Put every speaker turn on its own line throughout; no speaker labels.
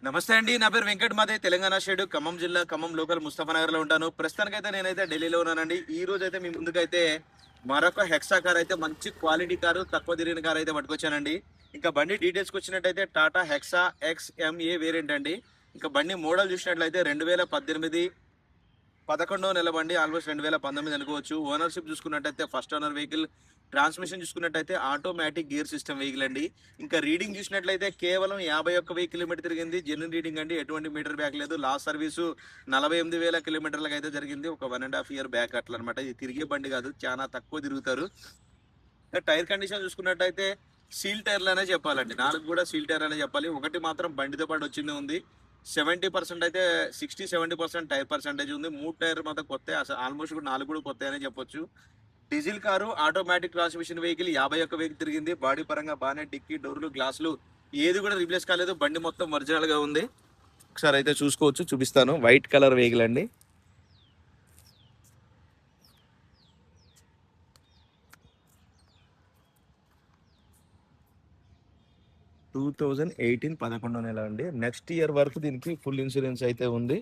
నమస్తే అండి. నా పేరు వెంకట్. మాదే తెలంగాణ స్టేట్ ఖమ్మం జిల్లా ఖమ్మం లోకల్ ముస్తఫానగర్‌లో ఉంటాను. ప్రస్తుతానికైతే నేనైతే ఢిల్లీలో ఉన్నానండి. ఈ రోజైతే మీ ముందుకైతే మరొక హెక్సా కార్ అయితే మంచి క్వాలిటీ కారు, తక్కువ తిరిగిన కార్ అయితే పట్టుకొచ్చానండి. ఇంకా బండి డీటెయిల్స్‌కి వచ్చినట్టయితే టాటా హెక్సా ఎక్స్ఎంఏ వేరియంట్ అండి. ఇంకా బండి మోడల్ చూసినట్లయితే 2018 11వ నెల బండి. ఆల్మోస్ట్ 2019 అనుకోవచ్చు. ఓనర్‌షిప్ చూసుకున్నట్టయితే ఫస్ట్ ఓనర్ వెహికల్. ట్రాన్స్‌మిషన్ చూసుకున్నట్టయితే ఆటోమేటిక్ గేర్ సిస్టమ్ వెహికల్ అండి. ఇంకా రీడింగ్ చూసినట్లయితే కేవలం 51,000 కిలోమీటర్ తిరిగింది. జెన్యూన్ రీడింగ్ అండి. ఎటువంటి మీటర్ బ్యాక్ లేదు. లాస్ట్ సర్వీసు 48,000 కిలోమీటర్లకి అయితే జరిగింది. ఒక 1.5 ఇయర్ బ్యాక్ అట్లా అనమాట. ఇది తిరిగే బండి కాదు. చాలా తక్కువ తిరుగుతారు. ఇంకా టైర్ కండిషన్ చూసుకున్నట్టయితే సీల్ టైర్లనే చెప్పాలండి. 4 కూడా సీల్ టైర్ అనే చెప్పాలి. ఒకటి మాత్రం బండితో పాటు వచ్చిందే ఉంది. 70% అయితే 60-70% టైర్ పర్సెంటేజ్ ఉంది. 3 టైర్ మాత్రం కొత్త. అసలు ఆల్మోస్ట్ కూడా 4 కూడా కొత్త అనే చెప్పొచ్చు. Diesel car, automatic transmission vehicle. 51,000 తిరిగింది. బాడీ పరంగా బాగానే డిక్కీ, డోర్లు, గ్లాసులు ఏది కూడా రీప్లేస్ కాలేదు. బండి మొత్తం ఒరిజినల్ గా ఉంది. ఒకసారి అయితే చూసుకోవచ్చు, చూపిస్తాను. వైట్ కలర్ వెహికల్ అండి. 2018 11వ నెల అండి. నెక్స్ట్ ఇయర్ వరకు దీనికి ఫుల్ ఇన్సూరెన్స్ అయితే ఉంది.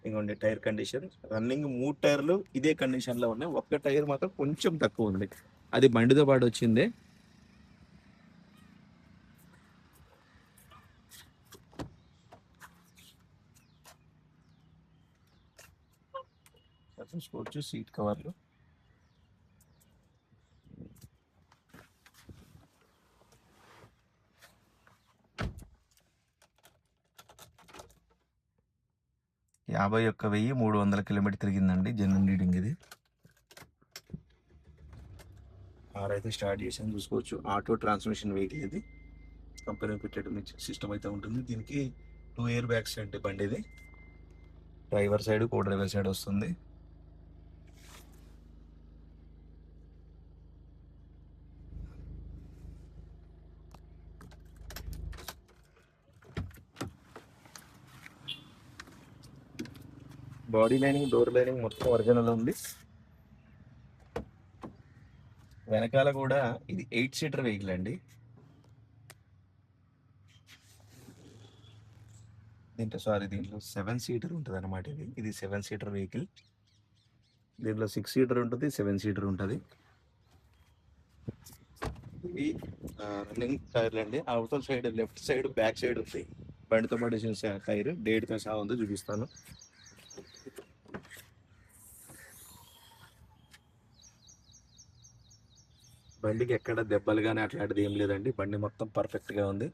ఇంకోండి టైర్ కండిషన్. రన్నింగ్ 3 టైర్లు ఇదే కండిషన్ లో ఉన్నాయి. ఒక్క టైర్ మాత్రం కొంచెం తక్కువ ఉంది. అది బండితో పాటు వచ్చింది. చూసుకోవచ్చు సీట్ కవర్లు. యాభై ఒక్క వెయ్యి 300 కిలోమీటర్ తిరిగిందండి. జెన్యున్ రీడింగ్ ఇది. కార్ అయితే స్టార్ట్ చేసాను, చూసుకోవచ్చు. ఆటో ట్రాన్స్మిషన్ వెహికల్ ఇది. కంపెనీ పెట్టేట సిస్టమ్ అయితే ఉంటుంది. దీనికి 2 ఇయర్ బ్యాగ్స్ అంటే బండి ఇది. డ్రైవర్ సైడ్, కో డ్రైవర్ సైడ్ వస్తుంది. బాడీ లైనింగ్, డోర్ లైనింగ్ మొత్తం ఒరిజినల్ ఉంది. వెనకాల కూడా ఇది 8 సీటర్ వెహికల్ అండి. దీంట్లో 7 సీటర్ ఉంటుంది అనమాట. ఇది 7 సీటర్ వెహికల్. దీంట్లో 6 సీటర్ ఉంటుంది, 7 సీటర్ ఉంటుంది. ఇవి రన్నింగ్ టైర్లు అండి. అవతల side left side back side ఉంది. బండితో పాటు వేసిన టైర్ డేట్తో సహా ఉంది, చూపిస్తాను. బండికి ఎక్కడ దెబ్బలు కానీ అట్లాంటిది ఏం లేదండి. బండి మొత్తం పర్ఫెక్ట్గా ఉంది.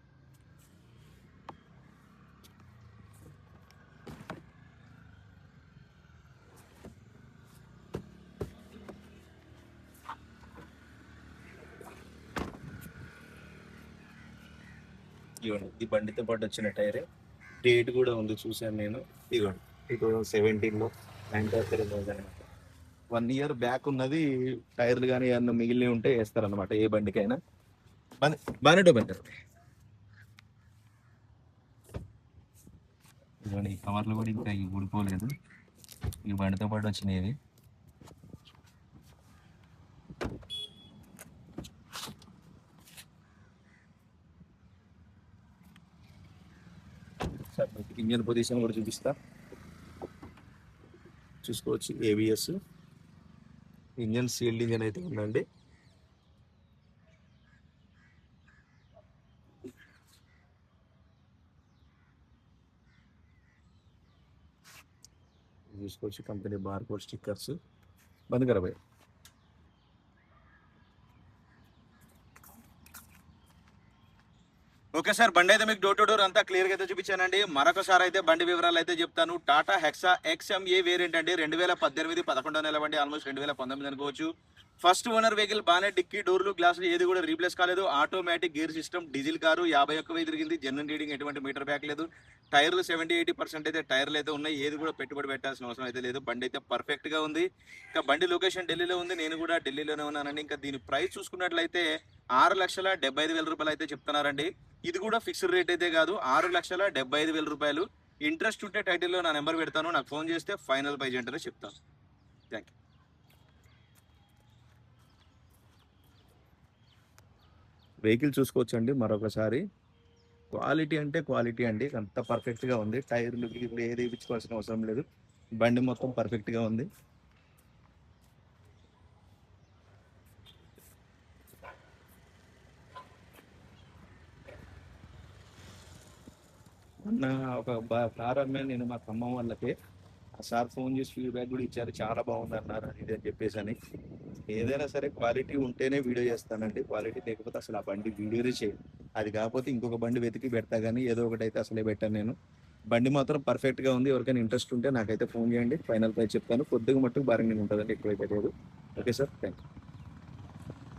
ఇవ్వండి, ఈ బండితో పాటు వచ్చిన టైరే. డేట్ కూడా ఉంది, చూశాను నేను. ఇవ్వండి, 2017లో 1 ఇయర్ బ్యాక్ ఉన్నది. టైర్లు కానీ ఏమన్నా మిగిలి ఉంటే వేస్తారనమాట ఏ బండికైనా. బాగానే బండి. ఇవ్వండి, ఈ కవర్లు కూడా ఇంకా ఇవి ఊడిపోలేదు. ఈ బండితో పాటు వచ్చినాయి. ఇంజన్ పొజిషన్ కూడా చూపిస్తా, చూసుకోవచ్చు. ఏబిఎస్ ఇంజన్, సీల్డ్ ఇంజన్ అయితే ఉందండి. చూసుకోవచ్చు కంపెనీ బార్ కోడ్ స్టిక్కర్స్. బంద్ కరాబాయ్. ఓకే సార్, బండి అయితే మీకు డోర్ టు డోర్ అంతా క్లియర్ గా అయితే చూపించానండి. మరొకసారి అయితే బండి వివరాలు అయితే చెప్తాను. టాటా హెక్సా ఎక్స్ఎంఏ వేరియంట్ అండి. 2018 11వ నెల బండి. ఆల్మోస్ట్ 2019 అనుకోవచ్చు. First owner vehicle. బాగానే డిక్కీ, డోర్లు, గ్లాసులు ఏది కూడా రీప్లేస్ కాలేదు. Automatic gear system, diesel car. 51,000 తిరిగింది. జెన్యున్ రీడింగ్, ఎటువంటి మీటర్ బ్యాక్ లేదు. టైర్లు 70-80% అయితే టైర్లు అయితే ఉన్నాయి. ఏది కూడా పెట్టుబడి పెట్టాల్సిన అవసరం అయితే లేదు. బండి అయితే పర్ఫెక్ట్ గా ఉంది. ఇంకా బండి లొకేషన్ ఢిల్లీలో ఉంది. నేను కూడా ఢిల్లీలోనే ఉన్నానండి. ఇంకా దీని ప్రైస్ చూసుకున్నట్లయితే 6,75,000 రూపాయలు అయితే చెప్తున్నారండి. ఇది కూడా ఫిక్స్డ్ రేట్ అయితే కాదు. 6,75,000 రూపాయలు. ఇంట్రెస్ట్ ఉంటే టైటిల్లో నా నెంబర్ పెడతాను, నాకు ఫోన్ చేస్తే ఫైనల్ ప్రైజ్ ఏంటనే చెప్తాను. Thank you. వెహికల్ చూసుకోవచ్చండి మరొకసారి. క్వాలిటీ అంటే క్వాలిటీ అండి. అంత పర్ఫెక్ట్‌గా ఉంది. టైర్‌లు, గీర్లు ఏది ఏపించుకోవాల్సిన అవసరం లేదు. బండి మొత్తం పర్ఫెక్ట్‌గా ఉంది. మొన్న ఒక కార్ అమ్మాను నేను మా ఖమ్మం వాళ్ళకి. ఆ సార్ ఫోన్ చేసి ఫీడ్‌బ్యాక్ గూడా ఇచ్చారు. చాలా బాగుందన్నారు అది ఇది అని చెప్పేసని. ఏదైనా సరే క్వాలిటీ ఉంటేనే వీడియో చేస్తానండి. క్వాలిటీ లేకపోతే అసలు ఆ బండి వీడియోనే చేయను. అది కాకపోతే ఇంకొక బండి వెతికి పెడతా గానీ ఏదో ఒకటైతే అసలే పెట్టను నేను. బండి మాత్రం పర్ఫెక్ట్‌గా ఉంది. ఎవరికైనా ఇంట్రెస్ట్ ఉంటే నాకైతే ఫోన్ చేయండి. ఫైనల్ ప్రైస్ చెప్తాను. కొద్దిగా మట్టుకు బార్గెనింగ్ ఉంటదండి. ఎక్కువైతే లేదు. Okay sir. థాంక్స్.